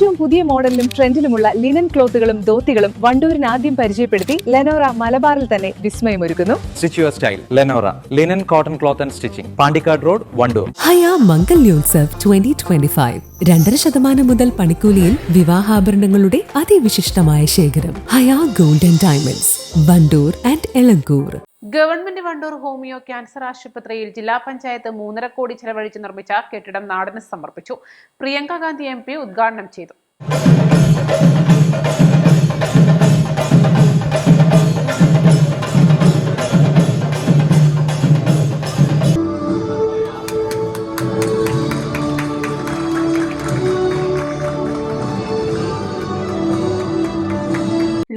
ഏറ്റവും പുതിയ മോഡലിലും ട്രെൻഡിലുമുള്ള ലിനൻ ക്ലോത്തുകളും ധോത്തികളും വണ്ടൂരിന് ആദ്യം പരിചയപ്പെടുത്തി ലെനോറ മലബാറിൽ തന്നെ വിസ്മയമൊരുക്കുന്നു. Stitch your style. Lenora. Linen, cotton cloth and stitching. Pandikad Road, Vandoor. ഹയ മംഗല്യോത്സവ് 2025 2.5% മുതൽ പണിക്കൂലിയിൽ വിവാഹാഭരണങ്ങളുടെ അതിവിശിഷ്ടമായ ശേഖരം. Haya golden diamonds, Wandoor and Elankur. Government Wandoor homeo cancer ആശുപത്രിയിൽ ജില്ലാ പഞ്ചായത്ത് 3.5 കോടി ചെലവഴിച്ച് നിർമ്മിച്ച കെട്ടിടം നാടിന് സമർപ്പിച്ചു. പ്രിയങ്ക ഗാന്ധി MP ഉദ്ഘാടനം ചെയ്തു.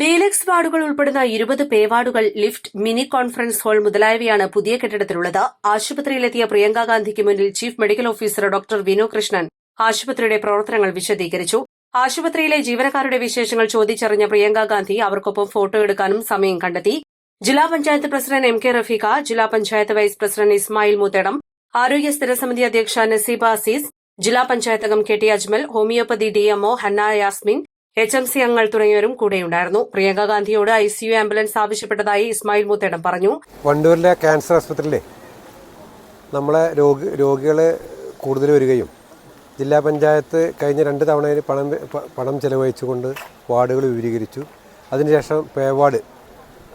ഡീലക്സ് വാർഡുകൾ ഉൾപ്പെടുന്ന 20 പേ വാർഡുകൾ, ലിഫ്റ്റ്, മിനി കോൺഫറൻസ് ഹാൾ മുതലായവയാണ് പുതിയ കെട്ടിടത്തിലുള്ളത്. ആശുപത്രിയിലെത്തിയ പ്രിയങ്ക ഗാന്ധിക്ക് മുന്നിൽ chief medical officer doctor Vinu Krishnan ആശുപത്രിയുടെ പ്രവർത്തനങ്ങൾ വിശദീകരിച്ചു. ആശുപത്രിയിലെ ജീവനക്കാരുടെ വിശേഷങ്ങൾ ചോദിച്ചറിഞ്ഞ പ്രിയങ്ക ഗാന്ധി അവർക്കൊപ്പം ഫോട്ടോ എടുക്കാനും സമയം കണ്ടെത്തി. ജില്ലാ പഞ്ചായത്ത് പ്രസിഡന്റ് MK റഫീഖ, ജില്ലാ പഞ്ചായത്ത് വൈസ് പ്രസിഡന്റ് ഇസ്മായിൽ മൂത്തേടം, ആരോഗ്യ സ്ഥിരസമിതി അധ്യക്ഷ നസീബ അസീസ്, ജില്ലാ പഞ്ചായത്ത് അംഗം KT Ajmal, homoeopathy DMO Hanna Yasmin, HMC അംഗങ്ങൾ തുടങ്ങിയവരും കൂടെയുണ്ടായിരുന്നു. പ്രിയങ്ക ഗാന്ധിയോട് ICU ആംബുലൻസ് ആവശ്യപ്പെട്ടതായി ഇസ്മായിൽ മൂത്തേടം പറഞ്ഞു. വണ്ടൂരിലെ ക്യാൻസർ ആശുപത്രിയിലെ നമ്മളെ രോഗികൾ കൂടുതൽ വരികയും ജില്ലാ പഞ്ചായത്ത് കഴിഞ്ഞ 2 തവണയിൽ പണം ചെലവഴിച്ചുകൊണ്ട് വാർഡുകൾ വിപുലീകരിച്ചു. അതിനുശേഷം പേ വാർഡ്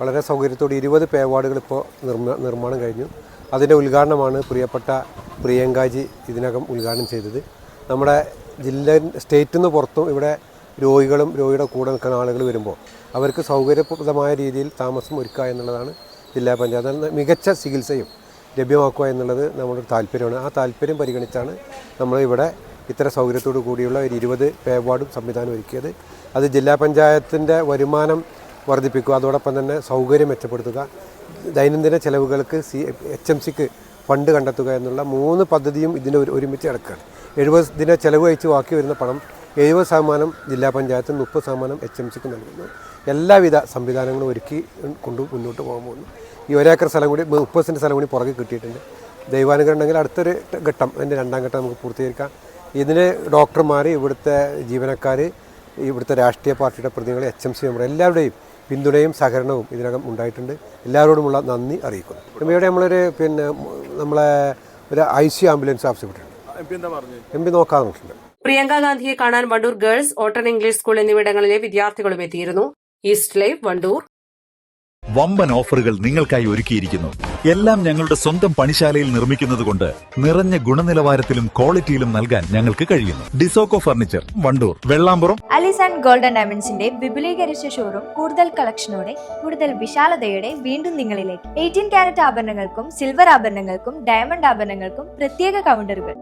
വളരെ സൗകര്യത്തോടെ 20 പേ വാർഡുകൾ ഇപ്പോൾ നിർമ്മാണം കഴിഞ്ഞു. അതിൻ്റെ ഉദ്ഘാടനമാണ് പ്രിയപ്പെട്ട പ്രിയങ്കാജി ഇതിനകം ഉദ്ഘാടനം ചെയ്തത്. നമ്മുടെ സ്റ്റേറ്റിൽ നിന്ന് പുറത്തും ഇവിടെ രോഗികളും രോഗിയുടെ കൂടെ നിൽക്കുന്ന ആളുകൾ വരുമ്പോൾ അവർക്ക് സൗകര്യപ്രദമായ രീതിയിൽ താമസം ഒരുക്കുക എന്നുള്ളതാണ് ജില്ലാ പഞ്ചായത്ത്. മികച്ച ചികിത്സയും ലഭ്യമാക്കുക എന്നുള്ളത് നമ്മുടെ താല്പര്യമാണ്. ആ താല്പര്യം പരിഗണിച്ചാണ് നമ്മളിവിടെ ഇത്ര സൗകര്യത്തോടു കൂടിയുള്ള ഒരു 20 പേ വാർഡും സംവിധാനം ഒരുക്കിയത്. അത് ജില്ലാ പഞ്ചായത്തിൻ്റെ വരുമാനം വർദ്ധിപ്പിക്കുക, അതോടൊപ്പം തന്നെ സൗകര്യം മെച്ചപ്പെടുത്തുക, ദൈനംദിന ചെലവുകൾക്ക് HMCക്ക് ഫണ്ട് കണ്ടെത്തുക എന്നുള്ള 3 പദ്ധതിയും ഇതിന് ഒരുമിച്ച് കിടക്കുകയാണ്. 70 ദിന ചെലവ് കഴിച്ച് ബാക്കി വരുന്ന പണം 70% ജില്ലാ പഞ്ചായത്തും 30% HMCക്ക് നൽകുന്നു. എല്ലാവിധ സംവിധാനങ്ങളും ഒരുക്കി കൊണ്ട് മുന്നോട്ട് പോകാൻ പോകുന്നു. ഈ 1 ഏക്കർ സ്ഥലം കൂടി 30 സെൻറ്റ് സ്ഥലം കൂടി പുറകെ കിട്ടിയിട്ടുണ്ട്. ദൈവാനുഗ്രഹം ഉണ്ടെങ്കിൽ അടുത്തൊരു ഘട്ടം, അതിൻ്റെ 2ാം ഘട്ടം നമുക്ക് പൂർത്തീകരിക്കാം. ഇതിന് ഡോക്ടർമാർ, ഇവിടുത്തെ ജീവനക്കാർ, ഇവിടുത്തെ രാഷ്ട്രീയ പാർട്ടിയുടെ പ്രതിനിധികൾ, HMC മെമ്പർ എല്ലാവരുടെയും പിന്തുണയും സഹകരണവും ഇതിനകം ഉണ്ടായിട്ടുണ്ട്. എല്ലാവരോടുമുള്ള നന്ദി അറിയിക്കുന്നു. ഇവിടെ നമ്മളൊരു നമ്മളെ ഒരു ICU ആംബുലൻസ് ആവശ്യപ്പെട്ടിട്ടുണ്ട്. MP നോക്കാതെ നോക്കിയിട്ടുണ്ട്. പ്രിയങ്ക ഗാന്ധിയെ കാണാൻ വണ്ടൂർ ഗേൾസ്, ഓട്ടൺ ഇംഗ്ലീഷ് സ്കൂൾ എന്നിവിടങ്ങളിലെ വിദ്യാർത്ഥികളും എത്തിയിരുന്നു. East live, Wandoor. വമ്പൻ ഓഫറുകൾ നിങ്ങൾക്കായി ഒരുക്കിയിരിക്കുന്നു. എല്ലാം ഞങ്ങളുടെ സ്വന്തം പണിശാലയിൽ നിർമ്മിക്കുന്നതുകൊണ്ട് നിറഞ്ഞ ഗുണനിലവാരത്തിലും ക്വാളിറ്റിയിലും നൽകാൻ ഞങ്ങൾക്ക് കഴിയുന്നു. ഡിസോക്കോ ഫർണിച്ചർ, വണ്ടൂർ, വെള്ളാമ്പുറം. അലിസ് ആൻഡ് ഗോൾഡൻ ഡയമണ്ട്സിന്റെ വിപുലീകരിച്ച ഷോറൂം കൂടുതൽ കളക്ഷനോടെ, കൂടുതൽ വിശാലതയോടെ വീണ്ടും നിങ്ങളിലേക്ക്. 18 കാരറ്റ് ആഭരണങ്ങൾക്കും സിൽവർ ആഭരണങ്ങൾക്കും ഡയമണ്ട് ആഭരണങ്ങൾക്കും പ്രത്യേക കൗണ്ടറുകൾ.